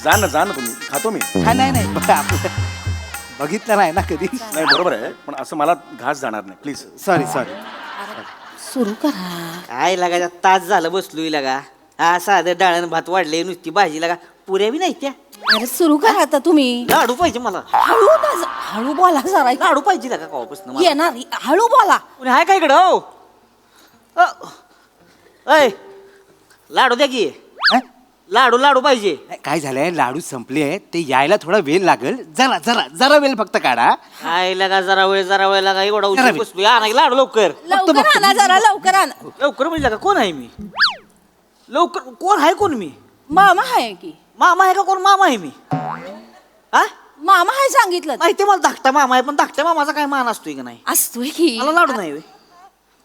जा ना तुम्ही, खातो मी. हा नाही आपलं बघितलं नाही ना कधी. नाही बरोबर आहे, पण असं मला घास जाणार नाही प्लीज. सॉरी सुरू करा. काय लागा तास झालं बसलोय लागा. हा साधं डाळण भात वाढले, नुसती भाजी लागा, पुऱ्या बी नाही त्या. अरे सुरू करा आता तुम्ही. लाडू पाहिजे मला. हळू बोला जरा. लाडू पाहिजे लागा कवापासून मला. येणार हळू बोला. कोणी हाय काय इकडं हो? अय लाडू द्या की. लाडू पाहिजे. काय झालंय, लाडू संपले आहेत, ते यायला थोडा वेळ लागेल. जरा वेळ फक्त काढा. काय लागा जरा वेळ लागा, एवढा जरा उशीर वेळ. बसलोय. आणा की लाडू लवकर. लवकर आणा जरा लवकर आणा. लवकर म्हणजे लागा कोण आहे मी? लवकर कोण आहे कोण मी? मामा आहे की. मामा आहे का कोण? मामा आहे मी. हा मामा आहे सांगितलं. माहिती मला धाकटा मामा आहे, पण धाकट्या मामाचा काय मान असतोय का नाही? असतोय की. मला लाडू नाही होय.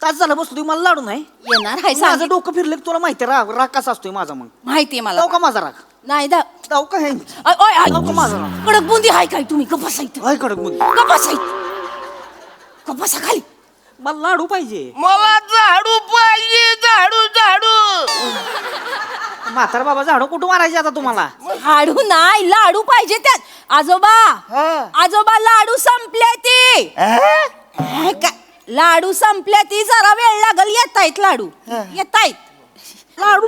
तास झालं बसलोय, मला लाडू नाही. येणार आहे माझं डोकं फिरलं की तुला माहिती राग कसा असतोय माझा. मग माहितीये मला. जाऊ का माझा राग? नाही जाऊ का हे? जाऊ का माझा राग? कडक बुंदी आहे काय तुम्ही? कपासायचं काय कडक मुली? कपासा खाली. मला लाडू पाहिजे. मला झाडू पाहिजे, झाडू. म्हातारा बाबा झाडू कुठं मारायचे आता तुम्हाला? लाडू नाही, लाडू पाहिजे त्यात. आजोबा लाडू संपले ती. लाडू संपले ती, जरा वेळ लागल. येतायत लाडू, येतायत. लाडू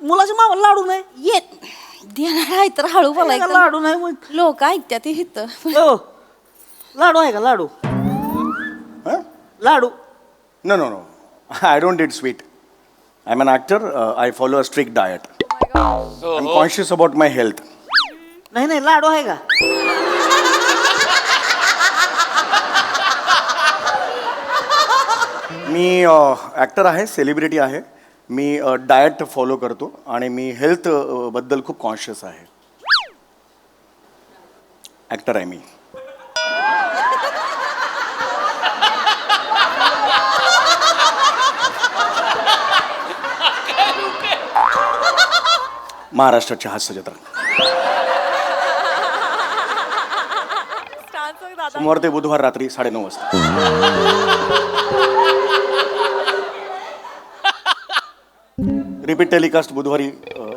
मुलाच्या मामा लाडू नाही. येत देणार आहे तर हळू बोलायचं. लाडू नाही मग लोक ऐकतात इथं. हो. लाडू आहे का? लाडू लाडू No. I don't eat sweet. I'm an actor. I follow a strict diet. I'm conscious about my health. नाही लाडू आहे का? मी ॲक्टर आहे, सेलिब्रिटी आहे. मी डाएट फॉलो करतो आणि मी हेल्थ बद्दल खूप कॉन्शियस आहे. ॲक्टर आहे मी. महाराष्ट्राची हास्य जत्रा सोमवार ते बुधवार रात्री 9:30 वाजता. रिपीट टेलिकास्ट बुधवारी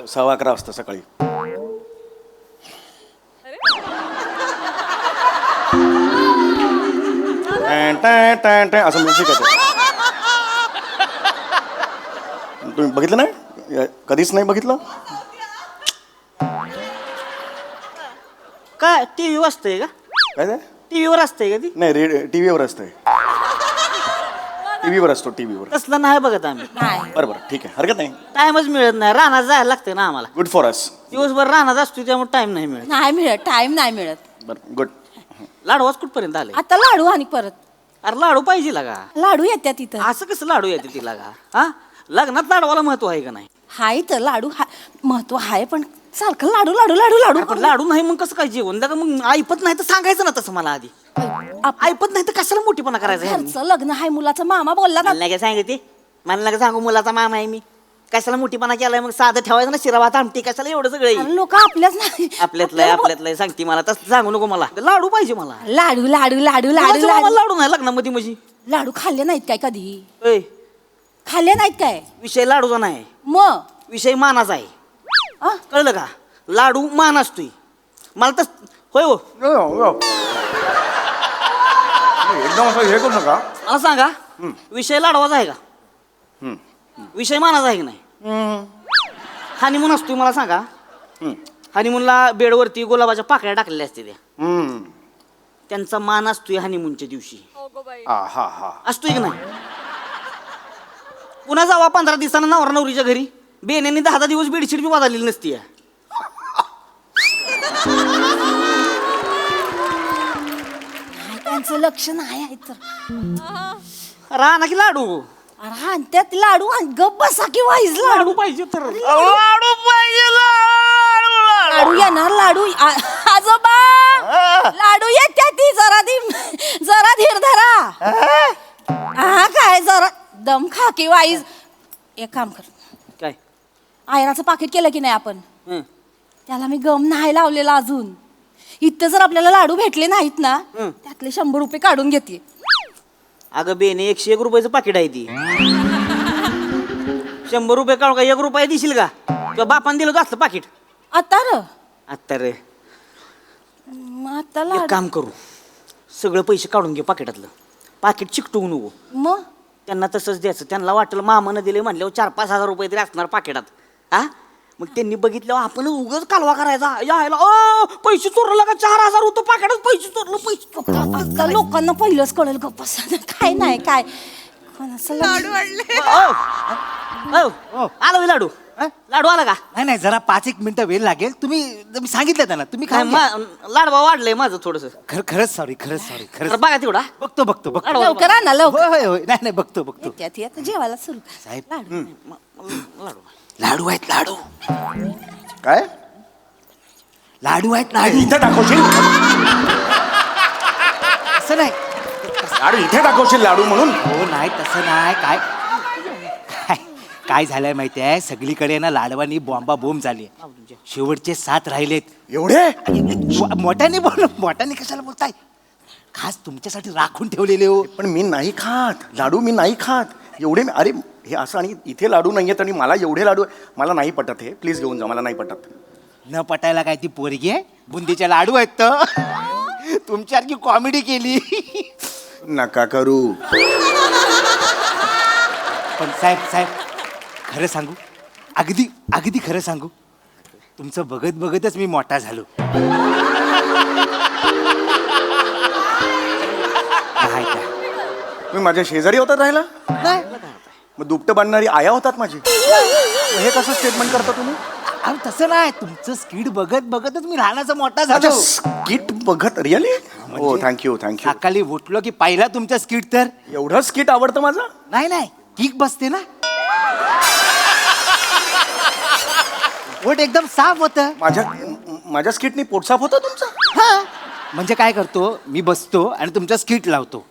11:15 वाजता सकाळी. असं म्युझिक आहे. तुम्ही बघितलं नाही? कधीच नाही बघितलं? काय टीव्ही वाजतंय का? काय ते? टीव्हीवर असतंय का ती? नाही, टीव्हीवर असतंय. टीव्हीवर असतो, टीव्हीवर. तसलं नाही बघत आम्ही. बरं ठीक आहे, हरकत नाही. टाइमच मिळत नाही. रानात जायला लागतंय ना आम्हाला. Good for us. दिवसभर रानात असतो त्यामुळे टाइम नाही मिळत. नाही मिळत, टाइम नाही मिळत. बरं गुड. लाडू कुठपर्यंत आले? आता लाडू आणि परत अरे लाडू पाहिजे लागा. लाडू येत्या तिथं. असं कसं लाडू येते तिला का? हा लग्नात लाडवाला महत्व आहे का नाही? हाय तर लाडू महत्व आहे, पण सारखं लाडू लाडू लाडू लाडू. पण लाडू नाही मग कसं काय जेवण? लागा मग ऐपत नाही तर सांगायचं ना तसं मला आधी. ऐपत नाही तर कशाला मोठीपणा करायचा? घरचं लग्न आहे, मुलाचा मामा बोलला ना. मला काय सांगते? मला नका सांगू मुलाचा मामा आहे मी. कशाला मोठीपणा केलाय? मग साधं ठेवायचं ना, शिरा भात आमटी. कशाला एवढं सगळं? लोक आपल्याच नाही. आपल्यातलं सांगते मला. तसं सांगू नको मला. लाडू पाहिजे मला. लाडू लाडू लाडू लाडू लाडू लाडू नाही लग्नामध्ये म्हणजे. लाडू खाल्ले नाहीत काय कधी? ऐ, खाल्ले नाहीत काय? विषय लाडूचा नाही, मग विषय मानाचा आहे. आ? कळलं का? लाडू मान असतोय मला तर. होय हो. एकदम असं हे करू नका. मला सांगा, विषय लाडवाचा आहे का? विषय मानाचा आहे की नाही? हनीमून असतोय मला सांगा. हनीमूनला बेडवरती गुलाबाच्या पाकळ्या टाकलेल्या असते त्या. त्यांचा मान असतोय हनीमूनच्या दिवशी. असतोय की नाही? पुन्हा जावा 15 दिवसांना नवरा नवरीच्या घरी. बेनेनी 10 दिवस बेडशीट बी वाजवलेली नसती. त्यांचं लक्ष नाही आहे तर. राहा ना की लाडू. अरे त्यात लाडू आणि गप बसा की वाईज लाडू पाहिजे तर. लाडू पाहिजे, लाडू येणार. लाडू आजोबा लाडू येत्या ती. जरा धीर धरा. हा काय जरा दम खा की वाईज. एक काम कर, काय आयराचं पाकिट केलं की नाही आपण? हं. त्याला मी गम नाही लावलेला अजून. इथं जर आपल्याला लाडू भेटले नाहीत ना, त्यातले 100 रुपये काढून घेते. अगं बेने 101 रुपयाचं पाकिट आहे ती. 100 रुपये काढून का 1 रुपया देशील का? किंवा बापान दिलं होतं असलं पाकिट. आता र आता रे मग आता एक लाडू काम करू, सगळं पैसे काढून घे पाकिटातलं, पाकिट चिकटवू नको. मग त्यांना तसंच द्यायचं. त्यांना वाटलं मामानं दिले म्हणल्यावर 4-5 हजार रुपये तरी असणार पाकिटात. हा मग त्यांनी बघितल्यावर आपण उगाच कालवा करायचा. यायला पैसे चोरलं का 4,000 होतं पाकिटात, पैसे चोरलं. आता लोकांना पहिलंच कळेल गप्प बसा. काय नाही काय कोणाचं लाडू आलो लाडू. लाडू आला का? नाही नाही जरा 5-1 मिनिटं वेळ लागेल. तुम्ही सांगितलं त्यांना, तुम्ही काय खाऊन घ्या. लाडवा वाढलंय माझं थोडस. खरंच सॉरी खरंच बघा तेवढा. बघतो लाडू. लवकर आणा लवकर. होय होय होय नाही बघतो येत्यात येत जेवायला सुरू करा. साहेब लाडू लाडू आहेत लाडू काय लाडू आहेत लाडू. इथे दाखवशील असं नाही लाडू, इथे दाखवशील लाडू म्हणून. हो नाही तसं नाही. काय काय झालंय माहिती आहे, सगळीकडे ना लाडवानी बॉम्बा बोंब झाली. शेवटचे 7 राहिलेत. एवढे मोठ्याने कशाला बोलताय? खास तुमच्यासाठी राखून ठेवलेले हो. पण मी नाही खात लाडू, मी नाही खात एवढे. अरे हे असं, आणि इथे लाडू नाही आहेत आणि मला एवढे लाडू, मला नाही पटत हे. प्लीज घेऊन जा, मला नाही पटत. न पटायला काय ती पोरगी आहे? बुंदीचे लाडू आहेत तर तुमच्यासारखी कॉमेडी केली. नका करू. पण साहेब खरं सांगू, अगदी खरं सांगू, तुमचं बघत बघतच मी मोठा झालो. नाही काय? तुम्ही माझ्या शेजारी होतात राहिला? नाही. मग दुपटं बांधणारी आया होतात माझी. मग हे कसं स्टेटमेंट करता तुम्ही? अहो तसं नाही, तुमचं स्किट बघत बघतच मी लहानाचा मोठा झालो. स्किट बघत रिअली? हो थँक्यू. सकाळी उठलो की पाहिला तुमचं स्किट तर एवढं स्किट आवडतं माझं? नाही किक बसते ना, पोट एकदम साफ होतं. माझ्या स्किटनी पोट साफ होतं तुमचं? हा म्हणजे काय करतो मी, बसतो आणि तुमचं स्किट लावतो.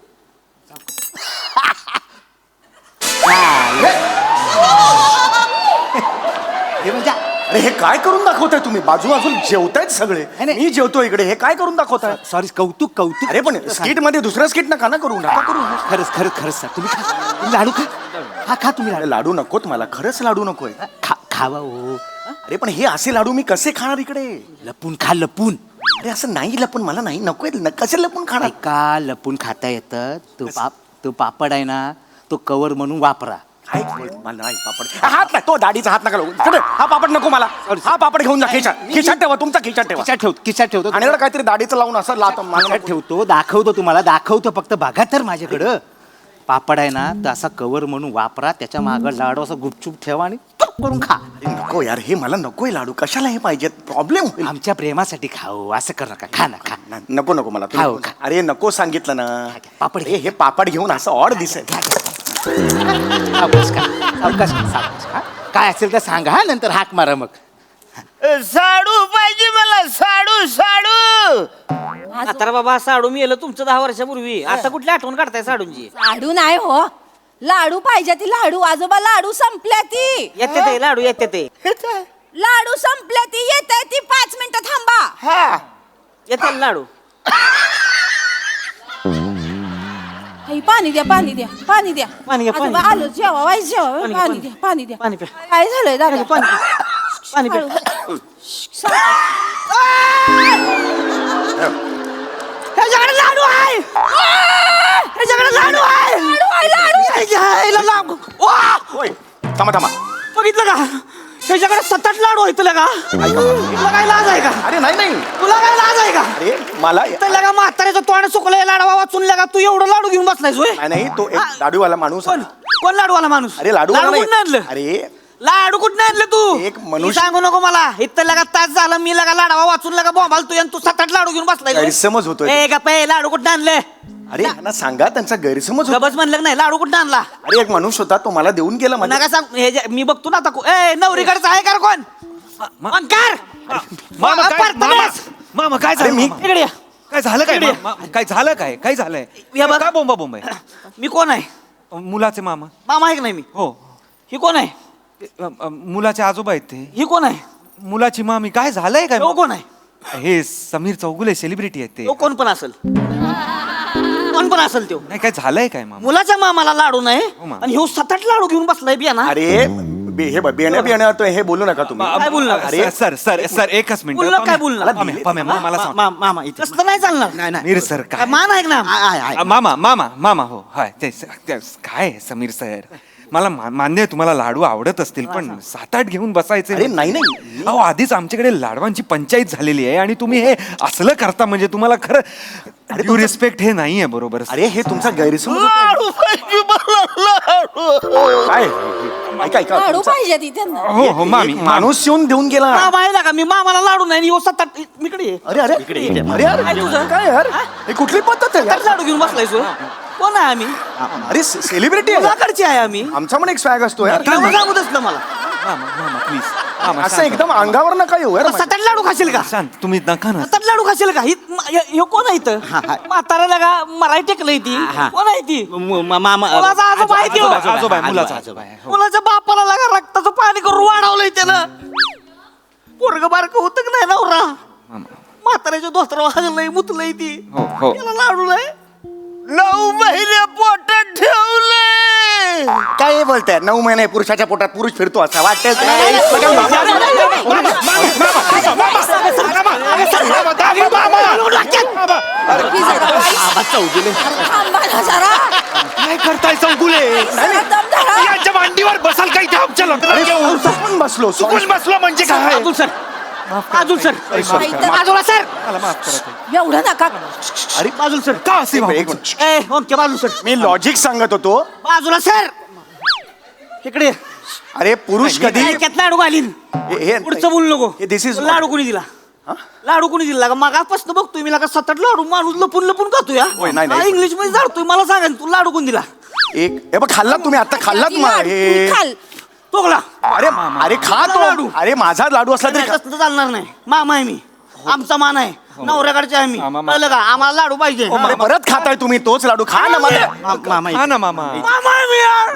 हे म्हणजे अरे हे काय करून दाखवताय तुम्ही? बाजूला जेवतायत सगळे, नाही. मी जेवतो इकडे. हे काय करून दाखवताय? सॉरी, कौतुक. अरे पण स्किट मध्ये दुसरं स्किट नका ना करू. खरंच सर, तुम्ही खा. तुम्ही लाडू खा तुम्ही लाडू. लाडू नकोत मला, खरंच लाडू नकोय. खावा हो. अरे पण हे असे लाडू मी कसे खाणार इकडे? लपून खा लपून. अरे असं नाही लपून, मला नाही नकोय. कसे लपून खाणार? का लपून खाता येतं? तो पापड आहे ना, तो कवर म्हणून वापरा. काय मला नाही पापड. हात नाही, तो दाढीचा हात नका लावू. इकडे, हा पापड नको मला. हा पापड घेऊन जा खिशात ठेवा, तुमचा खिशात ठेवा. खिशात ठेवतो आणि एवढं काहीतरी दाढीचं लावून असं लात खिशात ठेवतो. दाखवतो फक्त बघा तर माझ्याकडं. पापड आहे ना, तर असा कवर म्हणून वापरा. त्याच्या मागं लाडू असं गुपचूप ठेवा आणि टुक करून खा. नको यार, हे मला नकोय लाडू. कशाला हे पाहिजेत? प्रॉब्लेम होईल. आमच्या प्रेमासाठी खाऊ. असं कर नका. खा ना खा. नको मला खाऊ, तुम्ही. खा. अरे नको सांगितलं ना. पापड घे. हे पापड घेऊन असं ऑड दिसेल. सावकाश खा. काय असेल तर सांगा हा, नंतर हाक मारा मग. साडू पाहिजे मला, साडू. आता बाबा साडू मी तुमचं 10 वर्षापूर्वी. आता कुठली आठवण काढताय साडूंची? लाडू नाही हो, लाडू पाहिजे ती लाडू. आजोबा लाडू संपल्या ती. येते ते लाडू, येते ते लाडू संपल्या ती. येते ती. 5 मिनिटं थांबा. हा येते लाडू. आई, पाणी द्या. पाणी घ्या, पाणी. आजोबा आलं, जेवा वाईस जेवा. पाणी द्या. पाणी प्या. काय झालंय दादा? पाणी प्या. ह्याच्याकडे लाडू आहे. ह्याच्याकडे लाडू आहे. होय, थांबा. बघितलं का? त्याच्याकडे 7-8 लाडू आहेत तुला का? तुला काय लाज आहे का? अरे नाही. तुला काय लाज आहे का? अरे मला त्याला का म्हाताऱ्याचं तोंड सुकलंय लाडवा वाचून लगा तू एवढं लाडू घेऊन बसलायस होय? नाही, तो एक लाडूवाला माणूस कोण आहे. कोण लाडूवाला माणूस? अरे लाडू कुठं आणलं? अरे लाडू कुठं आणलं तू? एक मनुष्य- मी सांगू नको मला. इथं लगा तास झाला मी लगा लाडवा वाचून लगा बोंबाल तू आणि तू 7-8 लाडू घेऊन बसलाय. गैरसमज होतोय. ए गप्पे, लाडू कुठं आणले? अरे यांना सांगा, त्यांचा गैरसमज होतो. गबस म्हणलं नाही. लाडू कुठं आणला? अरे एक माणूस होता, तो मला देऊन गेला. म्हणजे नका सांग. हे मी बघतो ना आता. ए नवरीकडचा आहे का कोण? अंकार मामा काय अरे झालं? मी- मामा? इकडे या. काय झालं काय? इकडे. काय झालं काय? काय झालंय? या बघ. का बोंब आहे? मी कोण आहे? मुलाचे मामा. मामा आहे की नाही मी? हो. ही कोण आहे? मुलाचे आजोबा आहेत ते. ही कोण आहे? मुलाची मामी. काय झालंय काय? तो कोण आहे? हे समीर चौगुले सेलिब्रिटी आहेत ते. तो कोण पण असेल. कोण पण असेल तो. नाही काय झालंय काय मामा? मुलाच्या मामाला लाडू नाही हो, मामा. आणि ह्यो 7-8 लाडू घेऊन बसलाय बिया ना. अरे हे बियाण्या बियाण्यावर हे बोलू नका तुम्ही. काय बोलणार? अरे सर सर सर एकच मिनिट बोललं काय बोलणार? मला सांग मामा इथे तसं नाही चालणार. नाही नाही समीर सर काय मान आहे ना. मामा मामा मामा हो हाय काय समीर सर मला मान्य आहे तुम्हाला लाडू आवडत असतील पण 7-8 घेऊन बसायचे. अरे नाही अहो आधीच आमच्याकडे लाडवांची पंचायत झालेली आहे आणि तुम्ही हे असलं करता म्हणजे तुम्हाला खरं ड्यू रिस्पेक्ट हे नाहीये बरोबर. अरे हे तुमचा गैरसमज होतोय. लाडू पाहिजे मला लाडू. काय ऐका ऐका लाडू तुमचा- पाहिजे ती त्यांना. हो हो मामी माणूस येऊन देऊन गेला. मामा आहे ना का मी मामाला लाडू नाही येऊ 7-8 इकडे ये. अरे अरे अरे यार काय यार हे कुठली पद्धत आहे यार? तर लाडू घेऊन बसलाय सो. कोण आहे आम्ही? अरे सेलिब्रिटी आहे मुलाकडचे आहे आम्ही. आमचा पण एक स्वॅग असतो यार. नाव सांगू दसलं मला. मामा मामा प्लीज मामा असं शांत. एकदम अंगावर नका येऊ यार. 7-8 लाडू खाशील का? शांत तुम्ही नका ना 7-8 लाडू खाशील का? हे कोण आहे इथं? म्हाताऱ्याला का मराठी टेकलंय ती. कोण आहे ती? मामा मुलाचा आजोबा आहे त्यो. आजोबा आहे, मुलाचा आजोबा आहे. हो. मुलाच्या बापाला लागा रक्ताचं पाणी करून वाढवलंय त्यानं. पोरग बारक होतं की नाही नवरा? म्हाताऱ्याच्या दोस्तर वाजलंय मुतलंय ती. हो, हो. त्याला लाडू नाही. 9 महिने पोटात ठेवले. काय बोलताय 9 महिने पुरुषाच्या पोटात पुरुष फिरतो असा वाटत थांबा ना जरा. काय करताय चौगुले जरा दम धरा. यांच्या मांडीवर बसाल का इथे आमच्या लोकांना पण बसलो sorry. बसलो म्हणजे काय अजून सर अजून सर इथं बाजूला सर. मला माफ करा ताई. एवढं नका. अरे बाजूला सर. का असे भाऊ? एक मिनिट. ए ओके बाजूला सर. मी लॉजिक सांगत होतो. बाजूला सर. इकडे ये. अरे पुरुष कधी ऐक्यात लाडू घालीन. हे पुढचं बोलू नको. दिस इज लाडू कोणी दिला? लाडू कोणी दिला? मागापासून बघतोय मी लागा 7-8 लाडू माणूस लपून लपून खातोय. होय, नाही, नाही. इंग्लिश मध्ये जाडतोय. मला सांगा तू लाडू कोण दिला? एक हे बघ खाल्लात तुम्ही आता खाल्लात लाडू हे तुम्ही खाल. तोगला. अरे अरे खा तो लाडू. अरे माझा लाडू असला तरी खा. तसं चालणार नाही. मामा आहे मी. आमचा मान आहे. नवऱ्याकडचे आहे मी. मामा. कळलं का? आम्हाला लाडू पाहिजे. अरे परत खाताय तुम्ही तोच लाडू खा ना मला मामा हा ना मामा मामा आहे मी यार.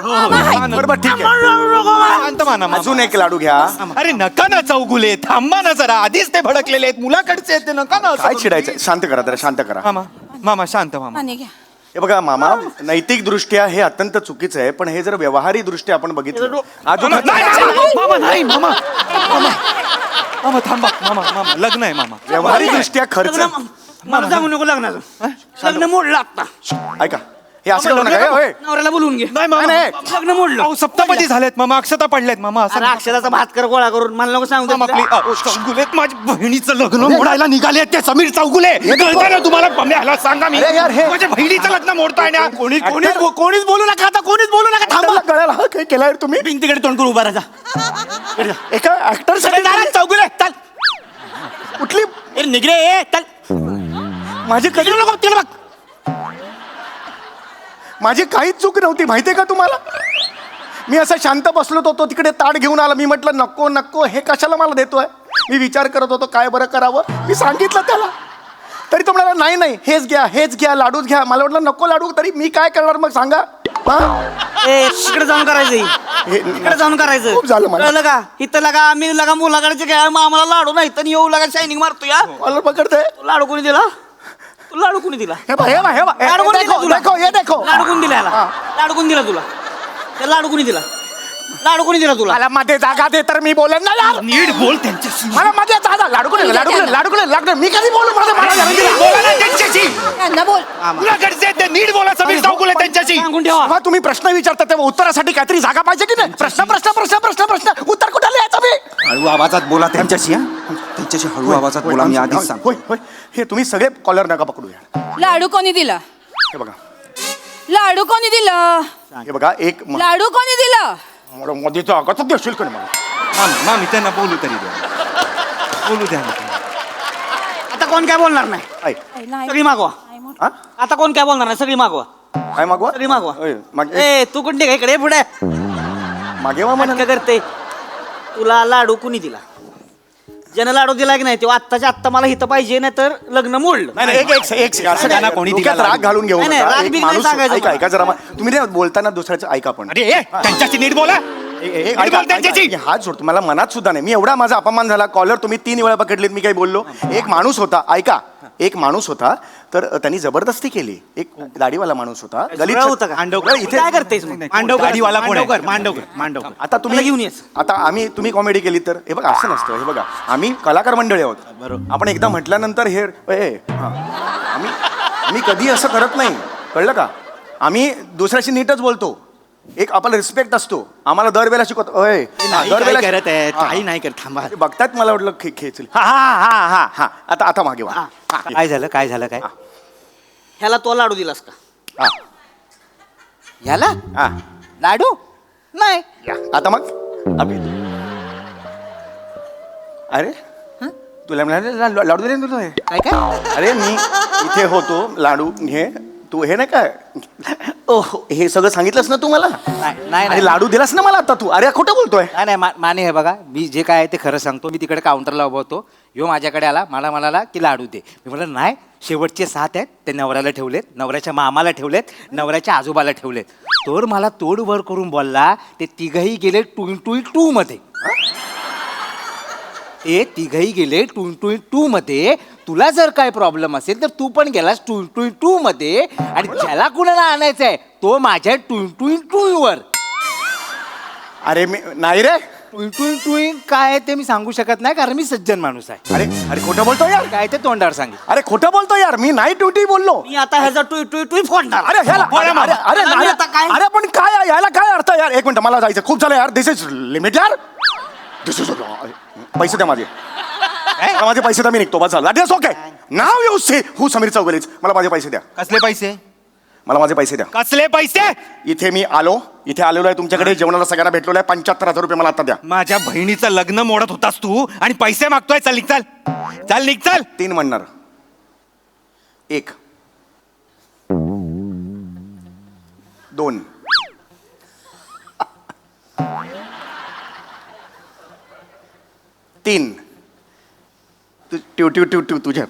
बरोबर ठीक आहे शांत माना मामा. अजून एक लाडू घ्या. अरे नका ना चौगुले थांबा ना जरा आधीच ते भडकलेले आहेत मुलाकडचे आहेत ते नका ना असं काय करू. चिडायचं शांत करा जरा शांत करा. मामा मामा शांत मामा पाणी घ्या. हे बघा मामा नैतिक दृष्ट्या हे अत्यंत चुकीचं आहे पण हे जर व्यवहारी दृष्ट्या आपण बघितलं अजून मामा, नाही, मामा नाही मामा मामा मामा थांबा मामा मामा लग्न आहे मामा व्यवहारी दृष्ट्या खर्च मला सांगू नको लग्नाचं. लग्न मोडलं आता. ऐका हे असं करू नका हे, होय. नवऱ्याला बोलवून घे. नाही मामा नाही, लग्न मोडलं. अहो, सप्तपदी झालेत मामा अक्षता पडलेत मामा असं अरे अक्षराचा भात कर गोळा करून मला नको सांगू मामा दे. प्लीज अहो, चौगुलेत माझ्या बहिणीचं लग्न मोडायला निघाले ते समीर चौगुले कळतं ना तुम्हाला मम्मी ह्याला सांगा मी अरे यार, हे- माझ्या बहिणीचं लग्न मोडताय ना कोणी कोणीच बोलू नका आता कोणीच बोलू नका थांबा. कळायला हा काय केलाय तुम्ही भिंतीकडे तोंड करून उभा राहा. एका ऍक्टर चौगुले चल. कुठली ए निघरे ए चल. माझी कधी नको तिला बघ माझी काहीच चूक नव्हती माहितीये का तुम्हाला मी असा शांत बसलो होतो तिकडे ताट घेऊन आला मी म्हटलं नको नको हे कशाला मला देतोय मी विचार करत होतो काय बरं करावं मी सांगितलं त्याला तरी तो म्हणाला नाही नाही हेच घ्या लाडूच घ्या मला वाटलं नको लाडू तरी मी काय करणार मग सांगा हा? ए तिकडे जाऊन करायचं हे- तिकडे जाऊन करायचं. खूप झालं मला. कळलं का? इथं लगा आम्ही लगा मुलाकडचे काय आम्हाला लाडू नाही तर येऊ लगा शायनिंग मारतो या. मला पकडते तू लाडू कोणी दिला? तू लाडू कोणी दिला? हे बघ, हे बघ, हे बघ. हे लाडू कोणी दिला देखो तुला? देखो हे देखो लाडू कोणी दिला याला? लाडू कोणी दिला तुला? ते लाडू कोणी दिला? लाडू कोणी दिला तुला? मला मध्ये जागा दे तर मी बोलेन ना यार नीट बोल त्यांच्याशी मला मध्ये जागा लाडू मी कधी बोलू मला जागा दिला. बोला ना त्यांच्याशी त्यांना बोल. मुलाकडचे आहेत ते नीट बोला समीर चौगुले त्यांच्याशी सांगून ठेवा. जेव्हा तुम्ही प्रश्न विचारता तेव्हा उत्तरासाठी काहीतरी जागा पाहिजे की नाही प्रश्न उत्तर कुठे लिहायचं मी हळू आवाजात बोला त्यांच्याशी हा त्यांच्याशी हळू आवाजात बोला मी आधीच सांगतो होय होय हे तुम्ही सगळे कॉलर नका पकडू यार लाडू कोणी दिला? हे बघा लाडू कोणी दिला? हे बघा एक लाडू कोणी दिला? मध्ये जागा तर देशील का नाही मला मामी मामी त्यांना बोलू तरी द्या बोलू द्या ना त्यांना. आता कोण काय बोलणार नाही. ऐक नाही. सगळी मागवा. हा आता कोण काय बोलणार नाही. सगळी मागवा. काय मागवा सगळी मागवा. होय, ए तू कोणती काय इकडे पुढे मागे वा म्हणा काय करते? तुला लाडू कुणी दिला? ज्यानं लाडू दिला की नाही तेव्हा आत्ताच्या आत्ता मला हिथं पाहिजे नाही तर लग्न मोडलं. नाही एक असं त्यांना काय कोणी डोक्यात दिला राग घालून घेऊ नाही, नाही, नका. राग एक बिग नाही माणूस सांगायचं ऐका मला. ऐका जरा तुम्ही नाही बोलताना दुसऱ्याचं ऐका पण अरे ए, त्यांच्याशी नीट बोला ऐका, बोल त्यांच्याशी. ऐका, हात सोडतो मला मनात सुद्धा नाही मी एवढा माझा अपमान झाला कॉलर तुम्ही 3 वेळा पकडलेत मी काही बोललो एक माणूस होता ऐका एक माणूस होता तर त्यांनी जबरदस्ती केली. एक दाढीवाला माणूस होता गलीत जुळा होता का? मांडवकर इथे काय करतेस मग? मांडवकर गाडीवाला कोण आहे? मांडवकर आता मला घेऊन तुम्ही येच. आता तुम्ही कॉमेडी केली तर हे बघा असं नसतं. हे बघा आम्ही कलाकार मंडळी आहोत. बरोबर. आपण एकदा म्हटल्यानंतर हे आम्ही कधी असं करत नाही, कळलं का? आम्ही दुसऱ्याशी नीटच बोलतो. एक आपला रिस्पेक्ट असतो. आम्हाला दरवेळेला शिकवत दरवेळेला करत आहे काही नाही करत थांबा. बघतात मला वाटलं खेचल. हा आता मागे वा. काय झालं काय ह्याला तो लाडू दिलास का? हा, याला हा. लाडू नाही या. आता मग अरे तुला म्हणाले लाडू दिले ना तुला हे? काय काय अरे मी इथे होतो लाडू हे तू हे नाही काय ओह हे सगळं सांगितलंस ना तू मला. नाही आणि लाडू दिलास ना मला आता तू. अरे खोटं बोलतोय. नाही माने हे बघा मी जे काय आहे ते खरं सांगतो. मी तिकडे काउंटरला उभा होतो. ह्यो माझ्याकडे आला मला म्हणाला की लाडू दे. मी म्हटलं नाही शेवटचे 7 आहेत ते नवऱ्याला ठेवलेत, नवऱ्याच्या मामाला ठेवलेत, नवऱ्याच्या आजोबाला ठेवलेत. तोर मला तोड वर करून बोलला ते तिघही गेले 2 मध्ये. ते तिघही गेले 2 मध्ये. तुला जर काय प्रॉब्लेम असेल तर तू पण गेलास 2 मध्ये आणि ज्याला कुणाला आणायचंय तो माझ्या 2 वर. अरे मी नाही रे. 2 काय आहे ते मी सांगू शकत नाही कारण मी सज्जन माणूस आहे. अरे अरे खोटं बोलतो यार. काय ते तोंडावर सांगेल. अरे खोटं बोलतो यार. मी नाही ट्युटी बोललो. मी आता ह्याचा टुई फोडणार. अरे ह्याला अरे अरे आणि नाही. आता काय? अरे पण काय याला काय अर्थ यार. एक मिनिट मला जायचं खूप झालं यार. दिस इज लिमिट यार. दिस इज पैसे द्या माझे. माझे पैसे द्या मी निघतो. बस झालं. ओके नाव येऊ से हू समीर चौगुलेच. मला माझे पैसे द्या. कसले पैसे? मला माझे पैसे द्या. कसले पैसे? इथे मी इथे आलेलो आहे तुमच्याकडे जेवणाला सगळ्यांना भेटलेलो आहे. 75,000 रुपये मला आता द्या. माझ्या बहिणीचं लग्न मोडत होतास तू आणि पैसे मागतोय. चल निघ चल निघ चल. 3 म्हणणार. 1 2 3 तुझ्या